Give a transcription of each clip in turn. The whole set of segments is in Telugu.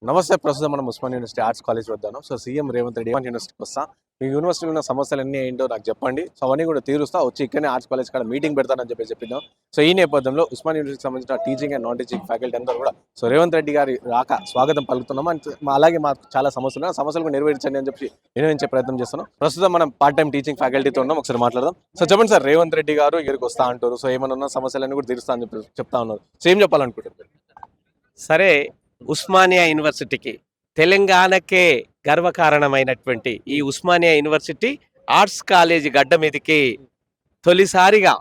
నమస్తే. ప్రస్తుతం మనం ఉస్మాన్ యూనివర్సిటీ ఆర్ట్స్ కాలేజ్ వద్దాను. సో సీఎం రేవంత్ రెడ్డి యూనివర్సిటీకి వస్తా, మీ యూనివర్సిటీలో ఉన్న సమస్యలు అన్నీ ఏంటో నాకు చెప్పండి, సో అవన్నీ కూడా తీరుస్తా, వచ్చి ఇక్కడనే ఆర్ట్స్ కాలేజ్ కాడ మీటింగ్ పెడతానని చెప్పిద్దాం. సో ఈ నేపథ్యంలో ఉస్మాన్ యూనివర్సిటీకి సంబంధించిన teaching and non teaching faculty అందరూ కూడా సో రేవంత్ రెడ్డి గారి రాక స్వాగతం పలుకుతున్నాం. అలాగే మాకు చాలా సమస్యలు ఉన్నాయి, సమస్యలు కూడా నెరవేర్చండి అని చెప్పి నిర్వహించే ప్రయత్నం చేస్తున్నాం. ప్రస్తుతం మనం పార్ట్ టైం టీచింగ్ ఫ్యాకల్టీతో ఉన్నాం, ఒకసారి మాట్లాడదాం. సో చెప్పండి సార్, రేవంత్ రెడ్డి గారు ఇక్కడికి వస్తా అంటారు, సో ఏమైనా ఉన్న సమస్యలన్నీ కూడా తీరుస్తా అని చెప్పి చెప్తా ఉన్నారు. సో ఏం చెప్పాలనుకుంటారు? సరే, ఉస్మానియా యూనివర్సిటీకి తెలంగాణకే గర్వకారణమైనటువంటి ఈ ఉస్మానియా యూనివర్సిటీ ఆర్ట్స్ కాలేజీ గడ్డ మీదకి తొలిసారిగా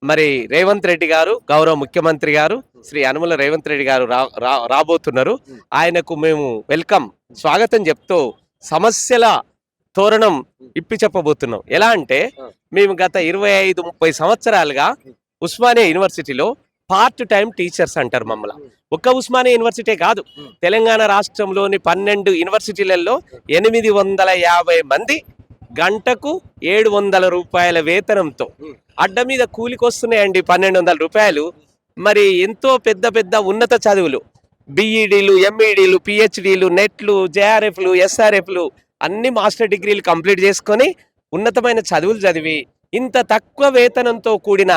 మరి రేవంత్ రెడ్డి గారు, గౌరవ ముఖ్యమంత్రి గారు శ్రీ యనుమల రేవంత్ రెడ్డి గారు రాబోతున్నారు. ఆయనకు మేము వెల్కమ్, స్వాగతం చెప్తూ సమస్యల తోరణం ఇప్పి చెప్పబోతున్నాం. ఎలా అంటే, మేము గత 25-30 సంవత్సరాలుగా ఉస్మానియా యూనివర్సిటీలో పార్ట్ టైం టీచర్స్ అంటారు మమ్మల్ని. ఒక్క ఉస్మానియా యూనివర్సిటీ కాదు, తెలంగాణ రాష్ట్రంలోని 12 యూనివర్సిటీలలో 850 మంది గంటకు 700 రూపాయల వేతనంతో అడ్డ మీద కూలికొస్తున్నాయండి. 1200 రూపాయలు. మరి ఎంతో పెద్ద పెద్ద ఉన్నత చదువులు, బిఈడీలు, ఎంఈడీలు, పిహెచ్డీలు, నెట్లు, జేఆర్ఎఫ్లు, ఎస్ఆర్ఎఫ్లు అన్ని మాస్టర్ డిగ్రీలు కంప్లీట్ చేసుకొని ఉన్నతమైన చదువులు చదివి ఇంత తక్కువ వేతనంతో కూడిన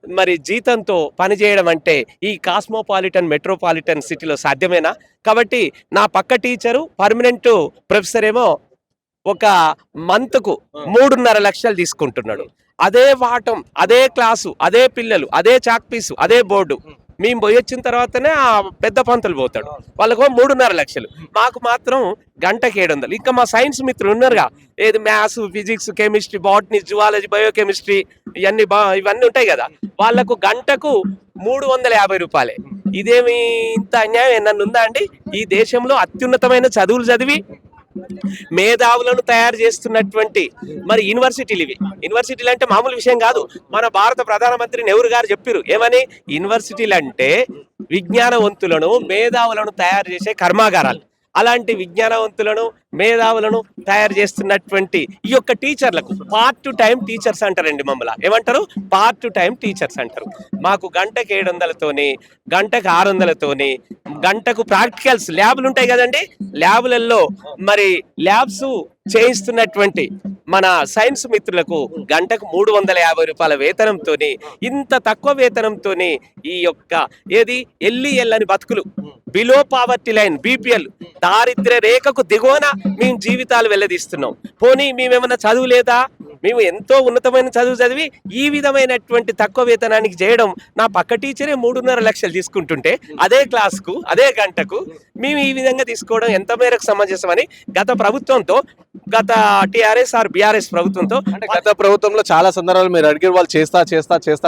మరి జీతంతో పనిచేయడం అంటే ఈ కాస్మోపాలిటన్ మెట్రోపాలిటన్ సిటీలో సాధ్యమేనా? కాబట్టి నా పక్క టీచరు పర్మనెంట్ ప్రొఫెసర్ ఏమో ఒక మంత్కు 3.5 లక్షలు తీసుకుంటున్నాడు. అదే వాటం, అదే క్లాసు, అదే పిల్లలు, అదే చాక్ పీసు, అదే బోర్డు. మేము పోయి వచ్చిన తర్వాతనే ఆ పెద్ద పంతులు పోతాడు, వాళ్ళకు 3.5 లక్షలు, మాకు మాత్రం గంటకి 700. ఇంకా మా సైన్స్ మిత్రులు ఉన్నారుగా, ఏది maths, physics, chemistry, botany, zoology, biochemistry ఇవన్నీ ఉంటాయి కదా, వాళ్లకు గంటకు 350 రూపాయలే. ఇదేమి ఇంత అన్యాయం ఏమన్నా ఉందా అండి? ఈ దేశంలో అత్యున్నతమైన చదువులు చదివి మేధావులను తయారు చేస్తున్నటువంటి మరి యూనివర్సిటీలు ఇవి. యూనివర్సిటీలు అంటే మామూలు విషయం కాదు. మన భారత ప్రధానమంత్రి నెహ్రూ గారు చెప్పారు ఏమని, యూనివర్సిటీలు అంటే విజ్ఞానవంతులను, మేధావులను తయారు చేసే కర్మాగారాలు. అలాంటి విజ్ఞానవంతులను, మేధావులను తయారు చేస్తున్నటువంటి ఈ యొక్క టీచర్లకు పార్ట్ టైం టీచర్స్ అంటారండి. మమ్మల్ని ఏమంటారు? పార్ట్ టైం టీచర్స్ అంటారు. మాకు గంటకు 700తోని, గంటకు 600తోని, గంటకు ప్రాక్టికల్స్ ల్యాబ్లు ఉంటాయి కదండి, ల్యాబ్లలో మరి ల్యాబ్స్ చేయిస్తున్నటువంటి మన సైన్స్ మిత్రులకు గంటకు 350 రూపాయల వేతనంతో, ఇంత తక్కువ వేతనంతో ఈ యొక్క ఏది ఎల్లని బతుకులు, బిలో పావర్టీ లైన్, బీపీఎల్, దారిద్ర్య రేఖకు దిగువన మేము జీవితాలు వెల్లదీస్తున్నాం. పోనీ మేమేమన్నా చదువు లేదా? మేము ఎంతో ఉన్నతమైన చదువు చదివి ఈ విధమైనటువంటి తక్కువ వేతనానికి చేయడం, నా పక్క టీచరే 3.5 లక్షలు తీసుకుంటుంటే అదే క్లాస్కు, అదే గంటకు మేము ఈ విధంగా తీసుకోవడం ఎంత మేరకు సమంజసమని గత ప్రభుత్వంతో, గత టీఆర్ఎస్ ఆర్ బీఆర్ఎస్ ప్రభుత్వంతో, అంటే గత ప్రభుత్వంలో చాలా సందర్భాలు మీరు అడిగే వాళ్ళు చేస్తా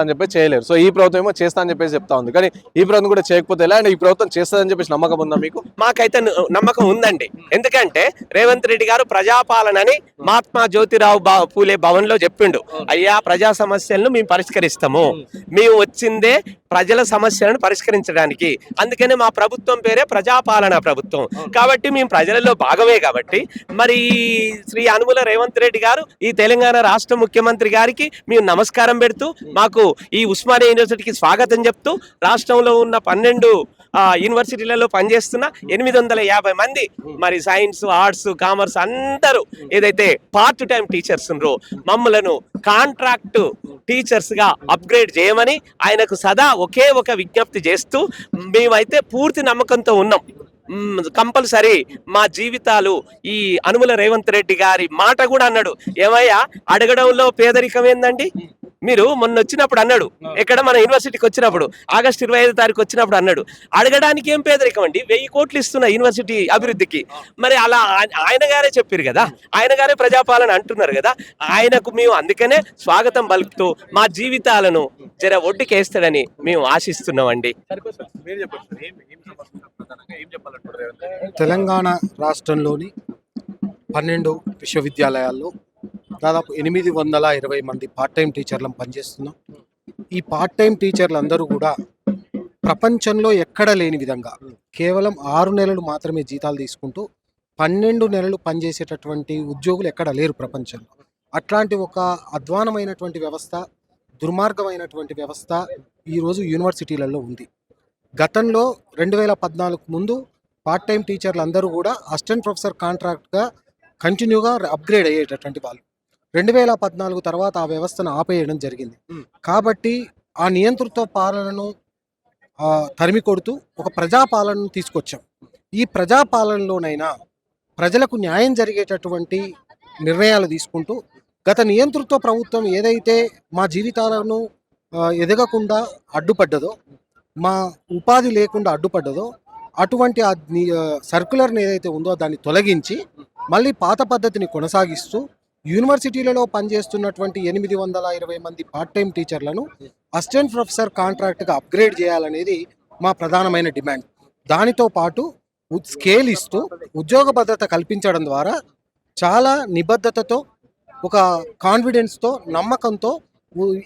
అని చెప్పి చేయలేరు. సో ఈ ప్రభుత్వం ఏమో చేస్తా అని చెప్పేసి చెప్తా ఉంది, కానీ ఈ ప్రభుత్వం కూడా చేయకపోతే ఎలా? అండ్ ఈ ప్రభుత్వం చేస్తుందని చెప్పేసి నమ్మకం ఉందా మీకు? మాకైతే నమ్మకం ఉందండి. ఎందుకంటే రేవంత్ రెడ్డి గారు ప్రజాపాలనని మహాత్మా జ్యోతిరావు పూలే భవన్ లో చెప్పిండు, అయ్యా ప్రజా సమస్యలను మేము పరిష్కరిస్తాము, మేము వచ్చిందే ప్రజల సమస్యలను పరిష్కరించడానికి, అందుకనే మా ప్రభుత్వం పేరే ప్రజాపాలన ప్రభుత్వం. కాబట్టి మేము ప్రజలలో భాగమే. కాబట్టి మరి శ్రీ యనుమల రేవంత్ రెడ్డి గారు, ఈ తెలంగాణ రాష్ట్ర ముఖ్యమంత్రి గారికి మేము నమస్కారం పెడుతూ, మాకు ఈ ఉస్మానియా యూనివర్సిటీకి స్వాగతం చెప్తూ, రాష్ట్రంలో ఉన్న 12 యూనివర్సిటీలలో పనిచేస్తున్న 850 మంది మరి సైన్స్, ఆర్ట్స్, కామర్స్ అందరూ ఏదైతే పార్ట్ టైం టీచర్స్ ఉన్నారో మమ్మలను కాంట్రాక్ట్ టీచర్స్ గా అప్గ్రేడ్ చేయమని ఆయనకు సదా ఒకే ఒక విజ్ఞప్తి చేస్తూ, మేమైతే పూర్తి నమ్మకంతో ఉన్నాం. కంపల్సరీ మా జీవితాలు ఈ యనుమల రేవంత్ రెడ్డి గారి మాట కూడా అన్నాడు, ఏమయ్యా అడగడంలో పేదరికం ఏందండి? మీరు మొన్న వచ్చినప్పుడు అన్నాడు, ఎక్కడ మన యూనివర్సిటీకి వచ్చినప్పుడు ఆగస్టు 25వ తారీఖు వచ్చినప్పుడు అన్నాడు, అడగడానికి ఏం పేదరికం అండి, 1000 కోట్లు ఇస్తున్న యూనివర్సిటీ అభివృద్ధికి. మరి అలా ఆయన గారే చెప్పారు కదా, ఆయన గారే ప్రజాపాలన అంటున్నారు కదా, ఆయనకు మేము అందుకనే స్వాగతం పలుకుతూ మా జీవితాలను జర ఒడ్డుకేస్తాడని మేము ఆశిస్తున్నామండి. తెలంగాణ రాష్ట్రంలోని 12 విశ్వవిద్యాలయాల్లో దాదాపు 820 మంది పార్ట్ టైం టీచర్లను పనిచేస్తున్నాం. ఈ పార్ట్ టైం టీచర్లు అందరూ కూడా ప్రపంచంలో ఎక్కడ లేని విధంగా కేవలం 6 నెలలు మాత్రమే జీతాలు తీసుకుంటూ 12 నెలలు పనిచేసేటటువంటి ఉద్యోగులు ఎక్కడ లేరు ప్రపంచంలో. అట్లాంటి ఒక అధ్వానమైనటువంటి వ్యవస్థ, దుర్మార్గమైనటువంటి వ్యవస్థ ఈరోజు యూనివర్సిటీలలో ఉంది. గతంలో 2014 ముందు పార్ట్ టైం టీచర్లు అందరూ కూడా అసిస్టెంట్ ప్రొఫెసర్ కాంట్రాక్ట్గా కంటిన్యూగా అప్గ్రేడ్ అయ్యేటటువంటి వాళ్ళు. 2014 తర్వాత ఆ వ్యవస్థను ఆపేయడం జరిగింది. కాబట్టి ఆ నియంతృత్వ పాలనను తరిమి కొడుతూ ఒక ప్రజాపాలనను తీసుకొచ్చాం. ఈ ప్రజాపాలనలోనైనా ప్రజలకు న్యాయం జరిగేటటువంటి నిర్ణయాలు తీసుకుంటూ, గత నియంతృత్వ ప్రభుత్వం ఏదైతే మా జీవితాలను ఎదగకుండా అడ్డుపడ్డదో, మా ఉపాధి లేకుండా అడ్డుపడ్డదో, అటువంటి ఆ సర్క్యులర్ని ఏదైతే ఉందో దాన్ని తొలగించి మళ్ళీ పాత పద్ధతిని కొనసాగిస్తూ యూనివర్సిటీలలో పనిచేస్తున్నటువంటి 820 మంది పార్ట్ టైం టీచర్లను అసిస్టెంట్ ప్రొఫెసర్ కాంట్రాక్ట్గా అప్గ్రేడ్ చేయాలనేది మా ప్రధానమైన డిమాండ్. దానితో పాటు స్కేల్ ఇస్తూ ఉద్యోగ భద్రత కల్పించడం ద్వారా చాలా నిబద్ధతతో, ఒక కాన్ఫిడెన్స్తో, నమ్మకంతో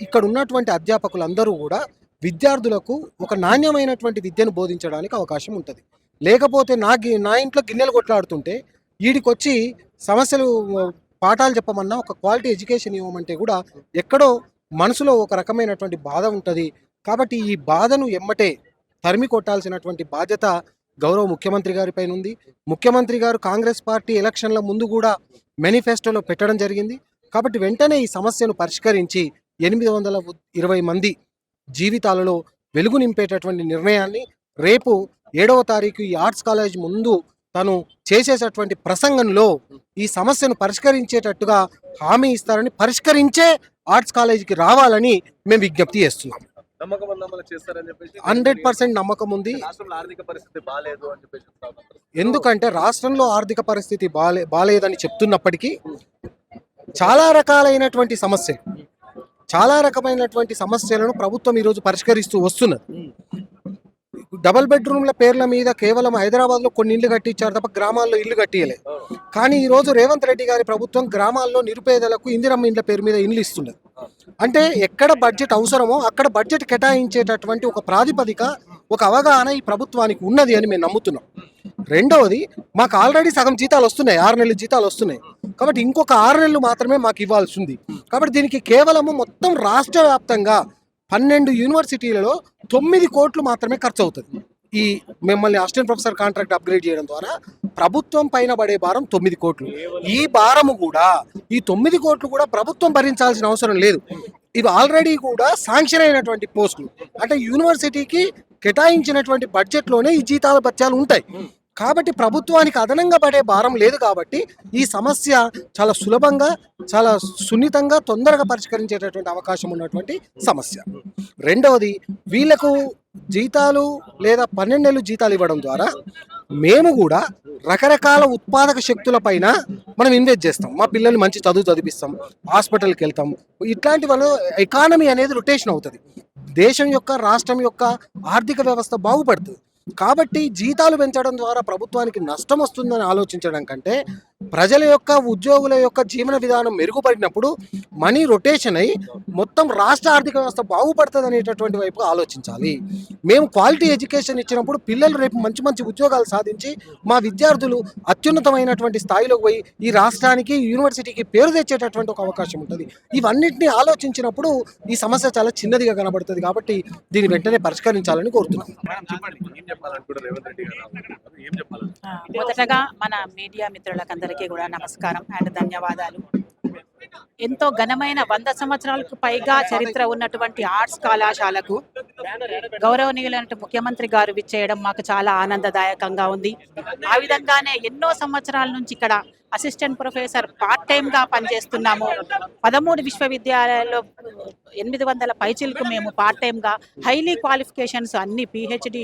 ఇక్కడ ఉన్నటువంటి అధ్యాపకులందరూ కూడా విద్యార్థులకు ఒక నాణ్యమైనటువంటి విద్యను బోధించడానికి అవకాశం ఉంటుంది. లేకపోతే నా ఇంట్లో గిన్నెలు కొట్లాడుతుంటే వీడికొచ్చి సమస్యలు పాఠాలు చెప్పమన్నా, ఒక క్వాలిటీ ఎడ్యుకేషన్ ఇవ్వమంటే కూడా ఎక్కడో మనసులో ఒక రకమైనటువంటి బాధ ఉంటుంది. కాబట్టి ఈ బాధను ఎమ్మటే తరిమి కొట్టాల్సినటువంటి బాధ్యత గౌరవ ముఖ్యమంత్రి గారి పైన ఉంది. ముఖ్యమంత్రి గారు కాంగ్రెస్ పార్టీ ఎలక్షన్ల ముందు కూడా మేనిఫెస్టోలో పెట్టడం జరిగింది. కాబట్టి వెంటనే ఈ సమస్యను పరిష్కరించి 820 మంది జీవితాలలో వెలుగు నింపేటటువంటి నిర్ణయాన్ని రేపు 7వ తారీఖు ఈ ఆర్ట్స్ కాలేజ్ ముందు తను చేసేటటువంటి ప్రసంగంలో ఈ సమస్యను పరిష్కరించేటట్టుగా హామీ ఇస్తారని, పరిష్కరించే ఆర్ట్స్ కాలేజీకి రావాలని మేము విజ్ఞప్తి చేస్తున్నాం. 100% నమ్మకం ఉంది. ఎందుకంటే రాష్ట్రంలో ఆర్థిక పరిస్థితి బాలేదని చెప్తున్నప్పటికీ చాలా రకమైనటువంటి సమస్యలను ప్రభుత్వం ఈరోజు పరిష్కరిస్తూ వస్తున్నది. డబుల్ బెడ్రూమ్ల పేర్ల మీద కేవలం హైదరాబాద్లో కొన్ని ఇల్లు కట్టించారు తప్ప గ్రామాల్లో ఇల్లు కట్టియలేదు. కానీ ఈరోజు రేవంత్ రెడ్డి గారి ప్రభుత్వం గ్రామాల్లో నిరుపేదలకు ఇందిరమ్మ ఇండ్ల పేరు మీద ఇండ్లు ఇస్తున్నది. అంటే ఎక్కడ బడ్జెట్ అవసరమో అక్కడ బడ్జెట్ కేటాయించేటటువంటి ఒక ప్రాతిపదిక, ఒక అవగాహన ఈ ప్రభుత్వానికి ఉన్నది అని మేము నమ్ముతున్నాం. రెండవది, మాకు ఆల్రెడీ సగం జీతాలు వస్తున్నాయి, 6 నెలల జీతాలు వస్తున్నాయి. కాబట్టి ఇంకొక 6 నెలలు మాత్రమే మాకు ఇవ్వాల్సి ఉంది. కాబట్టి దీనికి కేవలము మొత్తం రాష్ట్ర వ్యాప్తంగా 12 యూనివర్సిటీలలో 9 కోట్లు మాత్రమే ఖర్చు అవుతుంది. ఈ మిమ్మల్ని అసిస్టెంట్ ప్రొఫెసర్ కాంట్రాక్ట్ అప్గ్రేడ్ చేయడం ద్వారా ప్రభుత్వం పైన పడే భారం 9 కోట్లు. ఈ భారము కూడా, ఈ 9 కోట్లు కూడా ప్రభుత్వం భరించాల్సిన అవసరం లేదు. ఇవి ఆల్రెడీ కూడా శాంక్షన్ అయినటువంటి పోస్టులు. అంటే యూనివర్సిటీకి కేటాయించినటువంటి బడ్జెట్లోనే ఈ జీతాల బత్యాలు ఉంటాయి. కాబట్టి ప్రభుత్వానికి అదనంగా పడే భారం లేదు. కాబట్టి ఈ సమస్య చాలా సులభంగా, చాలా సున్నితంగా, తొందరగా పరిష్కరించేటటువంటి అవకాశం ఉన్నటువంటి సమస్య. రెండవది, వీళ్లకు జీతాలు లేదా 12 నెలలు జీతాలు ఇవ్వడం ద్వారా మేము కూడా రకరకాల ఉత్పాదక శక్తుల పైన మనం ఇన్వెస్ట్ చేస్తాం. మా పిల్లల్ని మంచి చదువు చదివిస్తాం, హాస్పిటల్కి వెళ్తాం. ఇట్లాంటి వాళ్ళు ఎకానమీ అనేది రొటేషన్ అవుతుంది. దేశం యొక్క, రాష్ట్రం యొక్క ఆర్థిక వ్యవస్థ బాగుపడుతుంది. కాబట్టి జీతాలు పెంచడం ద్వారా ప్రభుత్వానికి నష్టం వస్తుందని ఆలోచించడం కంటే, ప్రజల యొక్క, ఉద్యోగుల యొక్క జీవన విధానం మెరుగుపడినప్పుడు మనీ రొటేషన్ అయ్యి మొత్తం రాష్ట్ర ఆర్థిక వ్యవస్థ బాగుపడుతుంది అనేటటువంటి వైపు ఆలోచించాలి. మేము క్వాలిటీ ఎడ్యుకేషన్ ఇచ్చినప్పుడు పిల్లలు రేపు మంచి మంచి ఉద్యోగాలు సాధించి మా విద్యార్థులు అత్యున్నతమైనటువంటి స్థాయిలోకి పోయి ఈ రాష్ట్రానికి, యూనివర్సిటీకి పేరు తెచ్చేటటువంటి ఒక అవకాశం ఉంటుంది. ఇవన్నింటినీ ఆలోచించినప్పుడు ఈ సమస్య చాలా చిన్నదిగా కనబడుతుంది. కాబట్టి దీన్ని వెంటనే పరిష్కరించాలని కోరుతున్నాం. మొదటగా మన మీడియా మిత్రులకందరికీ కూడా నమస్కారం అండ్ ధన్యవాదాలు. ఎంతో ఘనమైన 100 సంవత్సరాలకు పైగా చరిత్ర ఉన్నటువంటి ఆర్ట్స్ కళాశాలకు గౌరవనీయులైన ముఖ్యమంత్రి గారు విచ్చేయడం మాకు చాలా ఆనందదాయకంగా ఉంది. ఆ విధంగానే ఎన్నో సంవత్సరాల నుంచి ఇక్కడ అసిస్టెంట్ ప్రొఫెసర్ పార్ట్ టైమ్గా పనిచేస్తున్నాము. 13 విశ్వవిద్యాలయాల్లో 800 పైచిలకు మేము పార్ట్ టైమ్గా హైలీ క్వాలిఫికేషన్స్ అన్ని PhD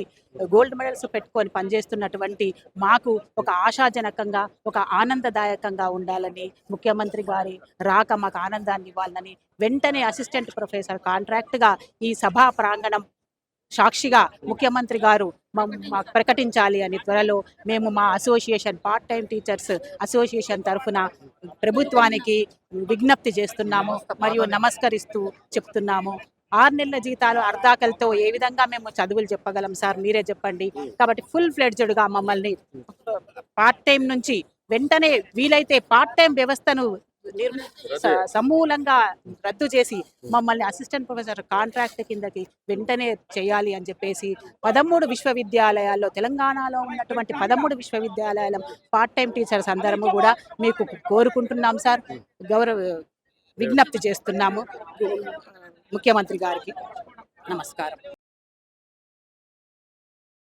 గోల్డ్ మెడల్స్ పెట్టుకొని పనిచేస్తున్నటువంటి మాకు ఒక ఆశాజనకంగా, ఒక ఆనందదాయకంగా ఉండాలని, ముఖ్యమంత్రి గారి రాక మాకు ఆనందాన్ని ఇవ్వాలని వెంటనే అసిస్టెంట్ ప్రొఫెసర్ కాంట్రాక్ట్గా ఈ సభా ప్రాంగణం సాక్షిగా ముఖ్యమంత్రి గారు మాకు ప్రకటించాలి అని త్వరలో మేము మా association, part time teachers association తరఫున ప్రభుత్వానికి విజ్ఞప్తి చేస్తున్నాము మరియు నమస్కరిస్తూ చెప్తున్నాము. 6 నెలల జీతాలు అర్ధాకలతో ఏ విధంగా మేము చదువులు చెప్పగలం సార్, మీరే చెప్పండి. కాబట్టి ఫుల్ ఫ్లెడ్జ్డ్గా మమ్మల్ని పార్ట్ టైం నుంచి వెంటనే వీలైతే పార్ట్ టైం వ్యవస్థను సమూలంగా రద్దు చేసి మమ్మల్ని అసిస్టెంట్ ప్రొఫెసర్ కాంట్రాక్ట్ కిందకి వెంటనే చేయాలి అని చెప్పేసి 13 విశ్వవిద్యాలయాల్లో తెలంగాణలో ఉన్నటువంటి 13 విశ్వవిద్యాలయాల పార్ట్ టైం టీచర్స్ అందరము కూడా మీకు కోరుకుంటున్నాం సార్, విజ్ఞప్తి చేస్తున్నాము ముఖ్యమంత్రి గారికి. నమస్కారం.